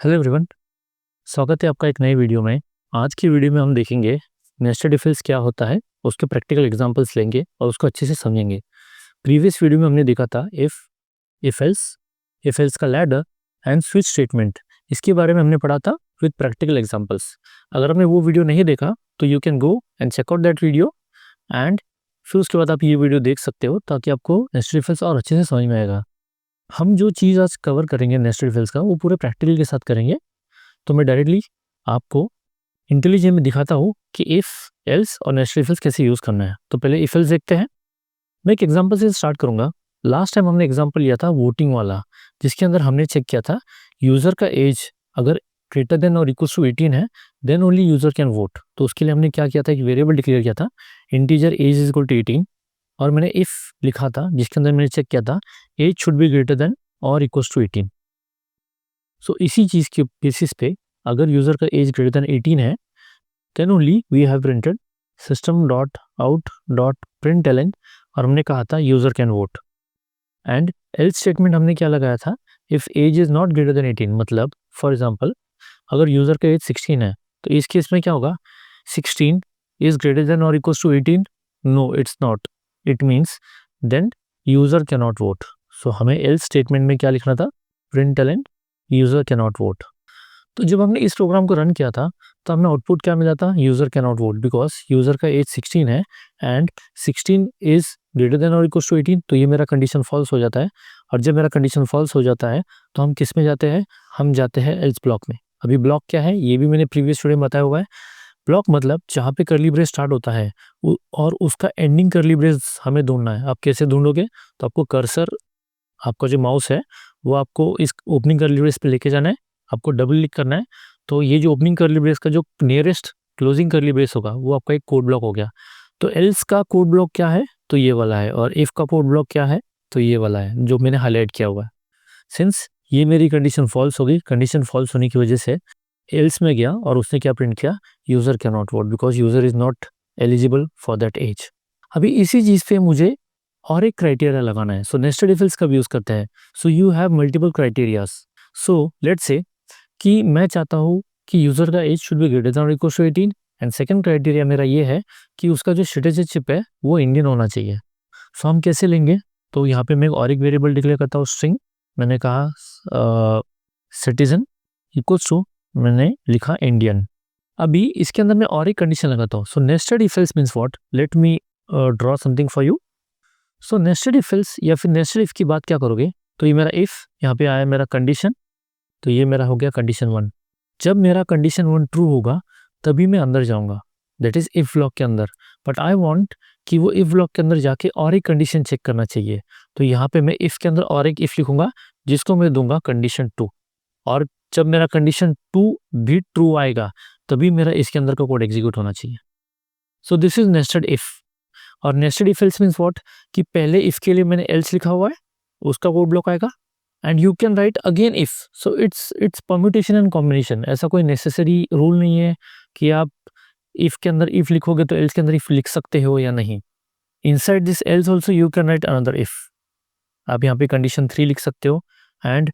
Hello everyone, स्वागत है आपका एक नई वीडियो में। आज की वीडियो में हम देखेंगे नेस्टेड इफ एल्स क्या होता है, उसके प्रैक्टिकल एग्जांपल्स लेंगे और उसको अच्छे से समझेंगे। प्रीवियस वीडियो में हमने देखा था इफ एल्स का लैडर एंड स्विच स्टेटमेंट, इसके बारे में हमने पढ़ा था विद प्रैक्टिकल एग्जांपल्स। अगर आपने वो वीडियो नहीं देखा तो you can go and check out that video and फिर उसके बाद आप ये वीडियो देख सकते हो ताकि आपको नेस्टेड इफ एल्स और अच्छे से समझ में आएगा। हम जो चीज़ आज कवर करेंगे नेस्टेड इफ एल्स का वो पूरे प्रैक्टिकल के साथ करेंगे। तो मैं डायरेक्टली आपको इंटेलिजेंट में दिखाता हूँ कि इफ एल्स और नेस्टेड इफ एल्स कैसे यूज़ करना है। तो पहले इफ एल्स देखते हैं। मैं एक एग्जांपल से स्टार्ट करूंगा। लास्ट टाइम हमने एग्जांपल लिया था वोटिंग वाला, जिसके अंदर हमने चेक किया था यूज़र का एज अगर ग्रेटर देन और इक्वल टू 18 है then only user can vote. तो उसके लिए हमने क्या किया था, एक वेरिएबल डिक्लेयर किया था integer age is equal to 18 और मैंने इफ लिखा था जिसके अंदर मैंने चेक किया था age should be greater than और इक्वल टू 18। सो इसी चीज़ के बेसिस पे अगर यूज़र का एज ग्रेटर देन 18 है then only we have printed system dot out dot println और हमने कहा था user can vote. And else statement हमने क्या लगाया था, if age is not greater than 18, मतलब फॉर एग्जांपल अगर यूज़र का एज 16 है तो इस केस में क्या होगा, 16 इज़ ग्रेटर देन और equal to 18, no it's not, it means then user can not vote. So हमें एल्स स्टेटमेंट में क्या लिखना था, println user can not vote. तो जब हमने इस प्रोग्राम को रन किया था तो हमें आउटपुट क्या मिला था, user can not vote because user का एज 16 है एंड 16 इज़ ग्रेटर देन और इक्वल टू 18। तो ये मेरा कंडीशन फॉल्स हो जाता है और जब मेरा कंडीशन फॉल्स हो जाता है तो हम किस में जाते हैं, हम जाते हैं एल्स ब्लॉक में। अभी ब्लॉक क्या है ये भी मैंने प्रीवियस वीडियो में बताया हुआ है। ब्लॉक मतलब जहाँ पे करली ब्रेस स्टार्ट होता है और उसका एंडिंग करली ब्रेस हमें ढूंढना है। आप कैसे ढूंढोगे, तो आपको कर्सर, आपका जो माउस है वो आपको इस ओपनिंग करली ब्रेस पे लेके जाना है, आपको डबल क्लिक करना है। तो ये जो ओपनिंग करली ब्रेस का जो नियरेस्ट क्लोजिंग करली ब्रेस होगा वो आपका एक कोड ब्लॉक हो गया। तो एल्स का कोड ब्लॉक क्या है, तो ये वाला है, और इफ का कोड ब्लॉक क्या है, तो ये वाला है जो मैंने हाईलाइट किया हुआ है। सिंस ये मेरी कंडीशन फॉल्स होगी, कंडीशन फॉल्स होने की वजह से एल्स में गया और उसने क्या प्रिंट किया, user can not vote because user is not eligible for that age. अभी इसी चीज़ पे मुझे और एक क्राइटेरिया लगाना है। सो नेस्टेड इफ एल्स कब यूज़ करते हैं, so you have multiple criterias. So let's say कि मैं चाहता हूँ कि यूज़र का age should be greater than और equal to 18 and second criteria मेरा ये है कि उसका जो सिटीजनशिप है वो इंडियन होना चाहिए। सो हम कैसे लेंगे, तो यहाँ पे मैं और एक वेरिएबल डिक्लेयर करता हूँ स्ट्रिंग, मैंने कहा सिटीजन इक्वल्स टू, मैंने लिखा इंडियन। अभी इसके अंदर मैं और एक कंडीशन लगाता हूँ। So nested if else means what, let me draw something for you. So nested if else या फिर नेस्टेड इफ की बात क्या करोगे, तो ये मेरा इफ, यहाँ पे आया मेरा कंडीशन, तो ये मेरा हो गया कंडीशन 1। जब मेरा कंडीशन 1 ट्रू होगा तभी मैं अंदर जाऊंगा, दैट इज इफ ब्लॉक के अंदर। बट आई वांट कि वो इफ ब्लॉक के अंदर जाके और एक कंडीशन चेक करना चाहिए। तो यहाँ पे मैं इफ के अंदर और एक इफ लिखूंगा जिसको मैं दूंगा कंडीशन 2। और जब मेरा कंडीशन 2 भी ट्रू आएगा तभी मेरा इसके अंदर का कोड एग्जीक्यूट होना चाहिए। So this is nested if. और nested if else means what, कि पहले इफ के लिए मैंने एल्स लिखा हुआ है, उसका कोड ब्लॉक आएगा and you can write again if. So it's permutation and combination, ऐसा कोई नेसेसरी रूल नहीं है कि आप इफ के अंदर इफ लिखोगे तो एल्स के अंदर इफ लिख सकते हो या नहीं। Inside this else also you can write another if. आप यहाँ पे कंडीशन 3 लिख सकते हो एंड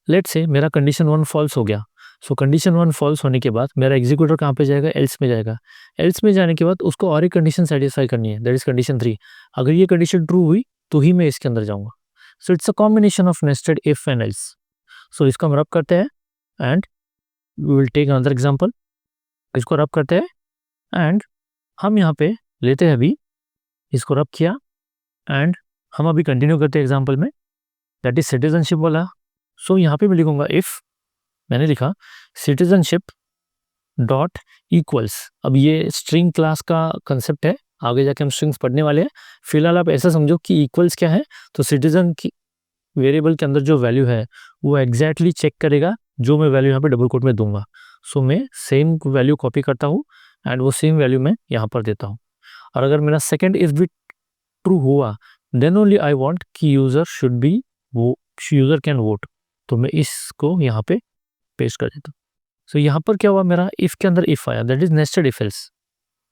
लेट्स से मेरा कंडीशन 1 फॉल्स हो गया। सो कंडीशन 1 फॉल्स होने के बाद मेरा एग्जीक्यूटर कहाँ पे जाएगा, एल्स में जाएगा। एल्स में जाने के बाद उसको और एक कंडीशन सेटिस्फाई करनी है, दैट इज कंडीशन 3। अगर ये कंडीशन ट्रू हुई तो ही मैं इसके अंदर जाऊंगा। So it's a combination of nested if and else. So इसको हम रब करते हैं and we will take another example. इसको रब करते हैं एंड हम यहाँ पे लेते हैं, अभी इसको रब किया एंड हम अभी कंटिन्यू करते हैं एग्जांपल में, दैट इज सिटीजनशिप वाला। सो यहाँ पे मैं लिखूंगा इफ, मैंने लिखा सिटीजनशिप डॉट इक्वल्स। अब ये स्ट्रिंग क्लास का कंसेप्ट है, आगे जाके हम स्ट्रिंग्स पढ़ने वाले हैं। फिलहाल आप ऐसा समझो कि इक्वल्स क्या है, तो सिटीजन की वेरिएबल के अंदर जो वैल्यू है वो एग्जैक्टली चेक करेगा जो मैं वैल्यू यहाँ पे डबल कोट में दूंगा। सो मैं सेम वैल्यू कॉपी करता हूँ एंड वो सेम वैल्यू मैं यहाँ पर देता हूँ। और अगर मेरा सेकेंड इफ भी ट्रू हुआ देन ओनली आई वांट कि यूजर शुड बी, वो यूजर कैन वोट। तो मैं इसको यहाँ पे पेस्ट कर देता हूँ। सो यहाँ पर क्या हुआ, मेरा इफ के अंदर इफ आया, that is nested if else.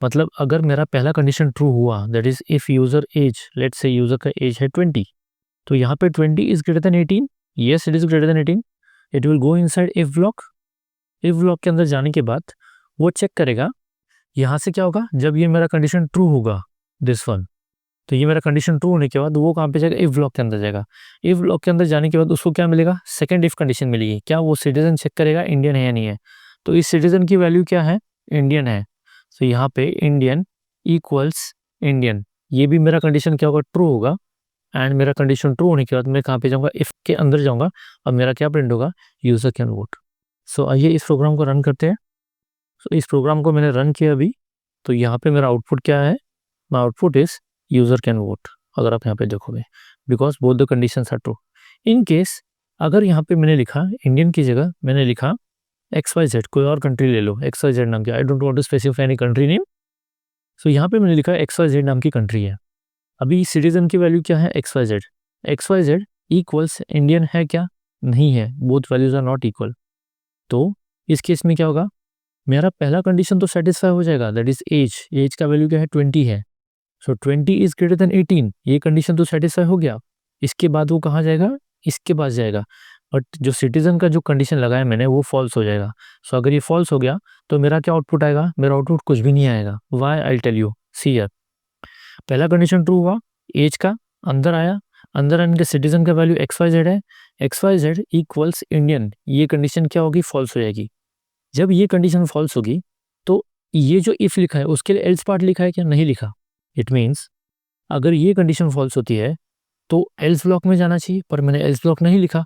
मतलब अगर मेरा पहला कंडीशन ट्रू हुआ, that is if user age, let's say user का एज है 20, तो यहाँ पे 20 is greater than 18, yes it is greater than 18। It will go inside if block. If block के अंदर जाने के बाद वो चेक करेगा यहाँ से क्या होगा, जब ये मेरा कंडीशन ट्रू होगा दिस वन, तो ये मेरा कंडीशन ट्रू होने के बाद वो कहाँ पे जाएगा, इफ ब्लॉक के अंदर जाएगा। इफ ब्लॉक के अंदर जाने के बाद उसको क्या मिलेगा, सेकंड इफ कंडीशन मिलेगी। क्या वो सिटीजन चेक करेगा इंडियन है या नहीं है, तो इस सिटीजन की वैल्यू क्या है, इंडियन है। तो यहाँ पे इंडियन इक्वल्स इंडियन, ये भी मेरा कंडीशन क्या होगा, ट्रू होगा। एंड मेरा कंडीशन ट्रू होने के बाद मैं कहाँ पे जाऊँगा, इफ के अंदर जाऊँगा और मेरा क्या प्रिंट होगा, यूजर कैन वोट। सो आइए इस प्रोग्राम को रन करते हैं। सो इस प्रोग्राम को मैंने रन किया अभी, तो यहाँ पे मेरा आउटपुट क्या है, my output is user can vote. अगर आप यहाँ पे देखोगे, because both the conditions are true. In case अगर यहाँ पे मैंने लिखा इंडियन की जगह मैंने लिखा XYZ, कोई और कंट्री ले लो, XYZ नाम की, I don't want to specify any country name. So यहाँ पे मैंने लिखा XYZ नाम की कंट्री है। अभी सिटीजन की वैल्यू क्या है, XYZ। XYZ इक्वल्स इंडियन है क्या, नहीं है, both values are not equal. तो इस केस में क्या होगा, मेरा पहला कंडीशन तो सेटिस्फाई हो जाएगा, दैट इज एज। एज का वैल्यू क्या है, 20 है। सो 20 इज ग्रेटर देन 18, ये कंडीशन तो सेटिस्फाई हो गया। इसके बाद वो कहाँ जाएगा, इसके पास जाएगा। बट जो सिटीजन का जो कंडीशन लगाया मैंने वो फॉल्स हो जाएगा। सो अगर ये फॉल्स हो गया तो मेरा क्या आउटपुट आएगा, मेरा आउटपुट कुछ भी नहीं आएगा। Why, I tell you, see here. पहला कंडीशन ट्रू हुआ, एज का अंदर आया, अंदर आने के सिटीजन का वैल्यू XYZ है, XYZ इक्वल्स इंडियन, ये कंडीशन क्या होगी, फॉल्स हो जाएगी। जब ये कंडीशन फॉल्स होगी तो ये जो इफ लिखा है उसके लिए एल्स पार्ट लिखा है क्या, नहीं लिखा। इट मीन्स अगर ये कंडीशन फॉल्स होती है तो एल्स ब्लॉक में जाना चाहिए, पर मैंने एल्स ब्लॉक नहीं लिखा,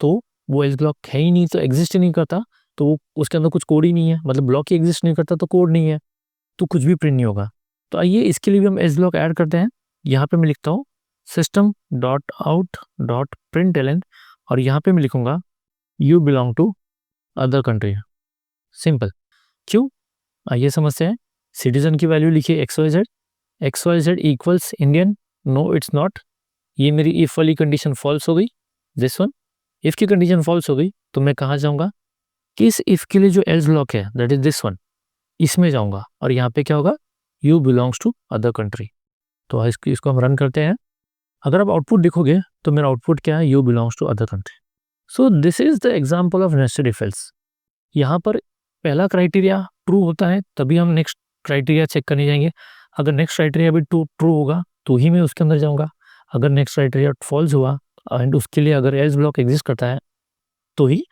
तो वो एल्स ब्लॉक है ही नहीं, तो एग्जिस्ट ही नहीं करता, तो उसके अंदर कुछ कोड ही नहीं है, मतलब ब्लॉक ही एग्जिस्ट नहीं करता तो कोड नहीं है, तो कुछ भी प्रिंट नहीं होगा। तो आइए इसके लिए भी हम एल्स ब्लॉक ऐड करते हैं। यहाँ पे मैं लिखता हूँ system dot out dot println, और यहाँ पे मैं लिखूंगा you belong to other country. Simple. क्यों, आइए समझते हैं। सिटीजन की वैल्यू लिखिए XYZ, XYZ equals Indian, no it's not, ये मेरी इफ वाली कंडीशन फॉल्स हो गई। दिस वन, इफ की कंडीशन फॉल्स हो गई तो मैं कहाँ जाऊँगा, किस इफ के लिए जो एल्स ब्लॉक है दैट इज दिस वन, इसमें जाऊँगा, और यहाँ पे क्या होगा, you belongs to other country. तो इसको हम रन करते हैं। अगर आप आउटपुट देखोगे तो मेरा आउटपुट क्या है, you belongs to other country. So this is the example of nested if else. यहाँ पर पहला क्राइटेरिया ट्रू होता है तभी हम नेक्स्ट क्राइटेरिया चेक करने जाएंगे। अगर नेक्स्ट क्राइटेरिया भी ट्रू होगा तो ही मैं उसके अंदर जाऊँगा। अगर नेक्स्ट क्राइटेरिया फॉल्स हुआ एंड उसके लिए अगर एल्स ब्लॉक एग्जिस्ट करता है तो ही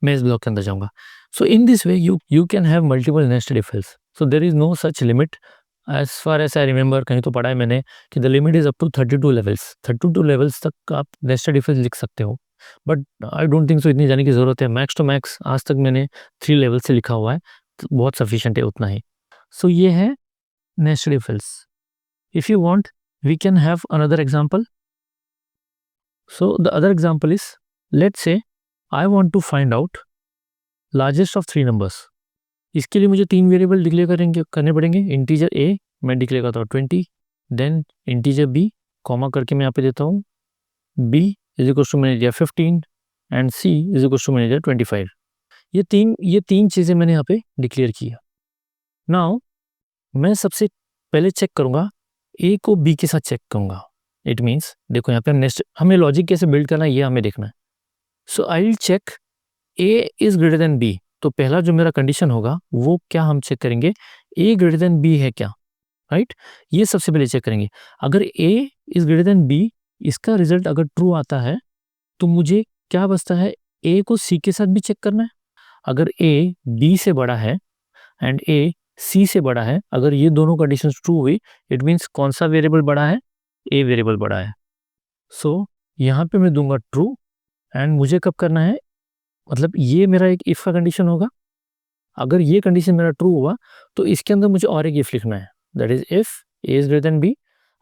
मैं इस ब्लॉक के अंदर जाऊँगा। So in this way you can have multiple nested if else. So there is no such limit as far as I remember, कहीं तो पढ़ा है मैंने कि the limit is up to 32 levels. 32 levels तक आप नेस्टेड इफ एल्स लिख सकते हो, but I don't think so इतनी जाने की ज़रूरत है। मैक्स टू मैक्स आज तक मैंने 3 लेवल से लिखा हुआ है, तो बहुत सफिशिएंट है उतना ही। सो ये है nested if else. If you want we can have another example. So the other example is, let's say I want to find out largest of 3 numbers. इसके लिए मुझे 3 वेरिएबल डिक्लेयर करने पड़ेंगे। इंटीजर a मैं declare करता हूँ 20, then integer b comma करके मैं यहाँ पे देता हूँ b इज इक्वल टू मैंने दिया 15 and c is equal to मैंने दिया 25। ये तीन चीज़ें मैंने यहाँ पे डिक्लेयर किया। नाउ मैं सबसे पहले चेक करूँगा a को b के साथ चेक करूँगा। इट मीन्स देखो यहाँ पे हमें लॉजिक कैसे बिल्ड करना है ये हमें देखना है। So I will check a is greater than b। तो पहला जो मेरा कंडीशन होगा वो क्या हम चेक करेंगे, a ग्रेटर देन b है क्या, राइट ये सबसे पहले चेक करेंगे। अगर a is greater than b, इसका रिजल्ट अगर ट्रू आता है तो मुझे क्या बचता है, a को c के साथ भी चेक करना है। अगर a b से बड़ा है एंड a c से बड़ा है, अगर ये दोनों कंडीशंस ट्रू हुई, इट मीन्स कौन सा वेरिएबल बड़ा है, a वेरिएबल बड़ा है। सो यहाँ पे मैं दूंगा ट्रू, एंड मुझे कब करना है, मतलब ये मेरा एक इफ का कंडीशन होगा। अगर ये कंडीशन मेरा ट्रू हुआ तो इसके अंदर मुझे और एक इफ लिखना है, that is if a is greater than b।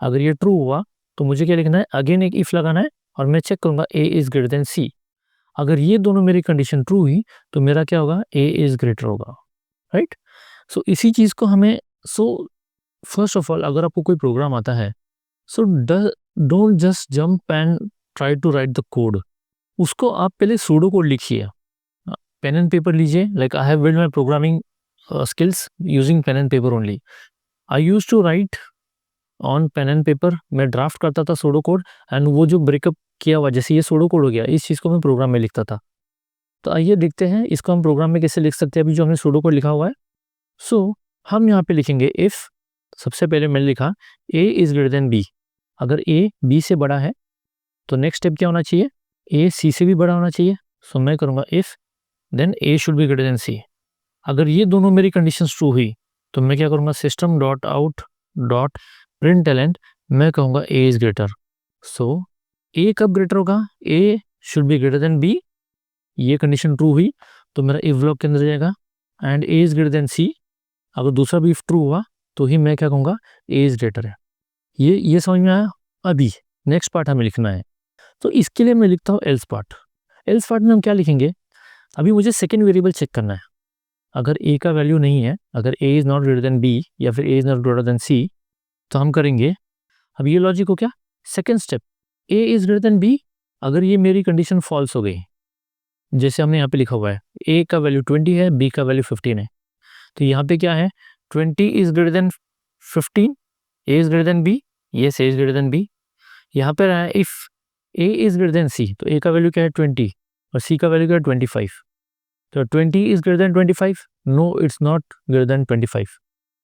अगर ये ट्रू हुआ तो मुझे क्या लिखना है, अगेन एक इफ लगाना है और मैं चेक करूंगा a is greater than c। अगर ये दोनों मेरी कंडीशन ट्रू हुई तो मेरा क्या होगा, a इज ग्रेटर होगा, राइट। सो इसी चीज को हमें, सो फर्स्ट ऑफ ऑल अगर आपको कोई प्रोग्राम आता है, so don't just jump and try to write the code. उसको आप पहले सूडो कोड लिखिए, पेन एंड पेपर लीजिए। Like I have build my programming skills using pen and paper only. I use to write on pen and paper, मैं draft करता था pseudo code, and वो जो ब्रेकअप किया हुआ जैसे ये सूडो कोड हो गया, इस चीज़ को मैं प्रोग्राम में लिखता था। तो आइए देखते हैं इसको हम प्रोग्राम में कैसे लिख सकते हैं अभी जो हमने सूडो कोड लिखा हुआ है। सो हम यहाँ पे लिखेंगे इफ़, सबसे पहले मैंने लिखा a is greater than b। अगर a b से बड़ा है तो नेक्स्ट स्टेप क्या होना चाहिए, a c से भी बड़ा होना चाहिए। सो मैं करूँगा if then a should be greater than c। अगर ये दोनों मेरी कंडीशंस ट्रू हुई तो मैं क्या करूँगा, system dot out dot println, मैं कहूँगा a is greater. So a कब ग्रेटर होगा, a should be greater than b। ये कंडीशन ट्रू हुई तो मेरा इफ ब्लॉक के अंदर जाएगा and a is greater than c। अगर दूसरा भी इफ ट्रू हुआ तो ही मैं क्या कहूँगा, a इज़ ग्रेटर है। ये समझ में आया। अभी नेक्स्ट पार्ट हमें लिखना है, तो इसके लिए मैं लिखता हूँ एल्स पार्ट। एल्स पार्ट में हम क्या लिखेंगे, अभी मुझे सेकेंड वेरिएबल चेक करना है। अगर a का वैल्यू नहीं है, अगर a is not greater than b या फिर a is not greater than c, तो हम करेंगे, अब ये लॉजिक हो क्या, second step a is greater than b। अगर ये मेरी कंडीशन फॉल्स हो गई, जैसे हमने यहाँ पे लिखा हुआ है a का वैल्यू 20 है, b का वैल्यू 15 है, तो यहाँ पे क्या है, 20 is greater then 15, a is greater than b, yes a is greater than b। यहाँ पे रहा है if a is greater than c, तो a का वैल्यू क्या है 20 और c का वैल्यू क्या है 25। तो 20 is greater than 25, no it's not greater than 25।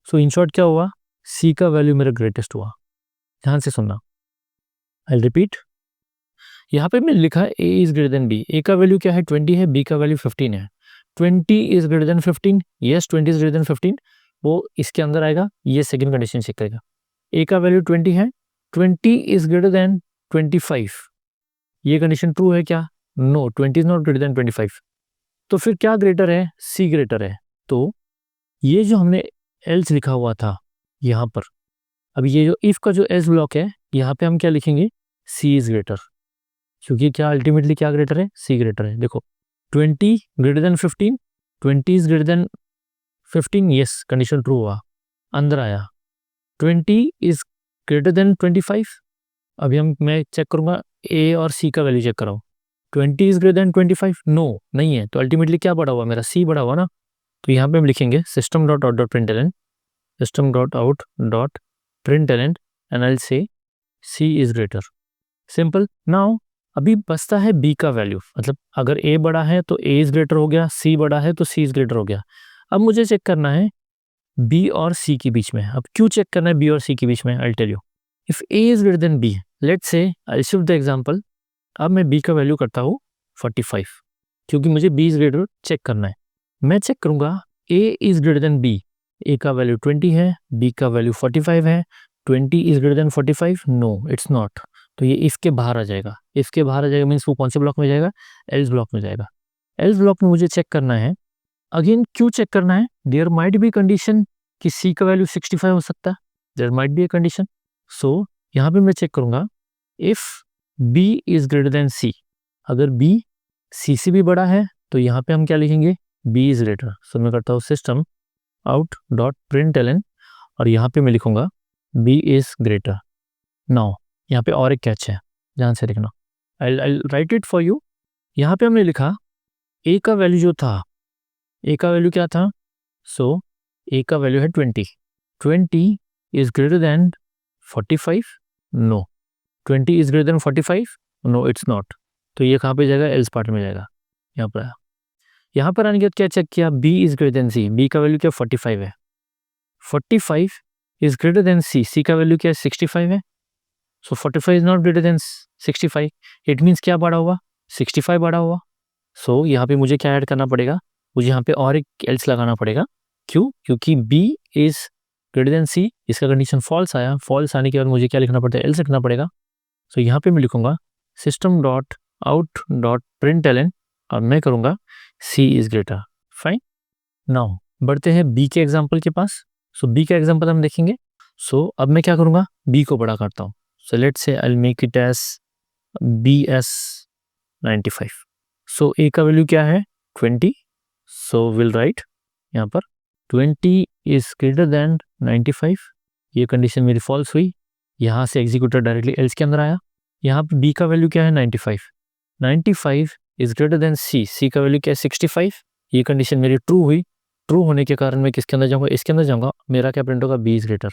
So in short क्या हुआ, c का वैल्यू मेरा ग्रेटेस्ट हुआ। ध्यान से सुनना, आई रिपीट। यहाँ पे मैंने लिखा a is greater than b, a का वैल्यू क्या है 20 है, b का वैल्यू 15 है। 20 is greater then 15, yes 20 is greater then 15, वो इसके अंदर आएगा, ये सेकंड कंडीशन चेक करेगा। a का वैल्यू 20 है, 20 इज़ ग्रेटर देन 25, ये कंडीशन ट्रू है क्या, no 20 is not greater than 25। तो फिर क्या ग्रेटर है, c ग्रेटर है। तो ये जो हमने एल्स लिखा हुआ था यहाँ पर, अब ये जो इफ का जो एल्स ब्लॉक है, यहाँ पे हम क्या लिखेंगे, c इज़ ग्रेटर, क्योंकि क्या अल्टीमेटली क्या ग्रेटर है, c ग्रेटर है। देखो 20 greater than 15, 20 is greater then 15, yes condition true हुआ, अंदर आया। 20 इज ग्रेटर देन 25, अभी मैं चेक करूंगा a और c का वैल्यू चेक कराओ। 20 इज ग्रेटर देन 25, नो नहीं है, तो अल्टीमेटली क्या बड़ा हुआ मेरा, c बड़ा हुआ ना। तो यहाँ पे हम लिखेंगे system dot out dot println, system dot out dot println and I will say c is greater, simple. Now अभी बचता है b का वैल्यू, मतलब अगर a बड़ा है तो a इज ग्रेटर हो गया, c बड़ा है तो c इज ग्रेटर हो गया। अब मुझे चेक करना है b और c के बीच में। अब क्यों चेक करना है b और c के बीच में, I tell you. If a is greater than b, let's say I shift the example, अब मैं b का वैल्यू करता हूँ 45, क्योंकि मुझे b इज ग्रेटर चेक करना है। मैं चेक करूंगा a is greater than b, a का वैल्यू 20 है, b का वैल्यू 45 है। 20 is greater than 45, no it's not, तो ये इफ के बाहर आ जाएगा। इफ के बाहर आ जाएगा मीन्स वो कौन से ब्लॉक में जाएगा, एल्स ब्लॉक में जाएगा। एल्स ब्लॉक में मुझे चेक करना है, अगेन क्यों चेक करना है, देयर माइट बी कंडीशन कि c का वैल्यू 65 हो सकता है, there might be a condition. So यहाँ पे मैं चेक करूंगा if b is greater than c, अगर b c से भी बड़ा है तो यहाँ पे हम क्या लिखेंगे, b इज ग्रेटर। सो मैं करता हूँ सिस्टम आउट डॉट प्रिंटलन और यहाँ पे मैं लिखूंगा b इज ग्रेटर। नाउ यहाँ पे और एक कैच है, ध्यान से देखना, आई राइट इट फॉर यू। यहाँ पे हमने लिखा a का वैल्यू जो था, a का वैल्यू क्या था, सो a का वैल्यू है 20, 20 is greater than 45, no 20 is greater than 45, no it's not, तो ये कहाँ पे जाएगा, एल्स पार्ट में जाएगा। यहाँ पर आया, यहाँ पर आने के बाद क्या चेक किया, b is greater than c, b का वैल्यू क्या 45 है, 45 is greater than c, c का वैल्यू क्या है 65 है। सो 45 is not greater then 65, it means क्या बड़ा हुआ, 65 बड़ा हुआ। सो यहाँ पे मुझे क्या ऐड करना पड़ेगा, मुझे यहाँ पे और एक एल्स लगाना पड़ेगा। क्यों, क्योंकि b is greater than c, इसका कंडीशन फॉल्स आया, फॉल्स आने के बाद मुझे क्या लिखना पड़ता है, एल्स लिखना पड़ेगा। सो यहाँ पे मैं लिखूंगा system dot out dot println और मैं करूँगा c is greater, fine. Now बढ़ते हैं b के एग्जाम्पल के पास। सो b का एग्जाम्पल हम देखेंगे। सो अब मैं क्या करूँगा, b को बड़ा करता हूँ। So let's say I'll make it as BS95. So A का वैल्यू क्या है 20, so we'll write यहाँ पर 20 is greater than 95, ये कंडीशन मेरी फॉल्स हुई, यहाँ से एग्जीक्यूटर डायरेक्टली एल्स के अंदर आया। यहाँ पे B का वैल्यू क्या है 95, 95 is greater than C, C का वैल्यू क्या है 65, ये कंडीशन मेरी ट्रू हुई। ट्रू होने के कारण मैं किसके अंदर जाऊँगा, इसके अंदर जाऊँगा, मेरा क्या प्रिंट होगा, B इज ग्रेटर।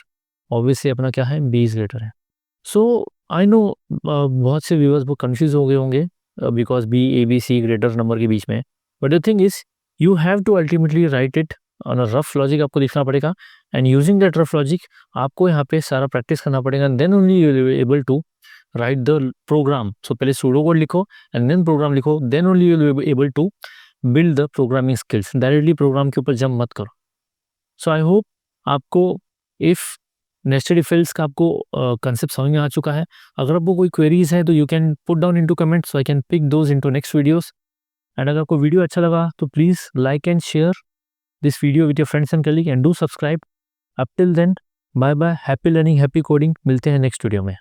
ऑब्वियसली अपना क्या है, B इज ग्रेटर है। सो आई नो बहुत से व्यूअर्स वो कंफ्यूज हो गए होंगे because B A B C greater number के बीच में, but the thing is you have to ultimately write it on a rough logic, आपको लिखना पड़ेगा and using that rough logic आपको यहाँ पे सारा प्रैक्टिस करना पड़ेगा, then only you will be able to write the program. So पहले सूडो कोड लिखो एंड देन प्रोग्राम लिखो, then only you will be able to build the programming skills. Directly program के ऊपर जंप मत करो. So I hope आपको if nested if else का आपको कंसेप्ट समझ में आ चुका है. अगर आपको कोई क्वेरीज है तो you can put down into comments, so I can pick those into next videos. And अगर आपको वीडियो अच्छा लगा तो please like and share this video with your friends and colleagues and do subscribe. Up till then, bye bye, happy learning, happy coding. मिलते हैं next video में.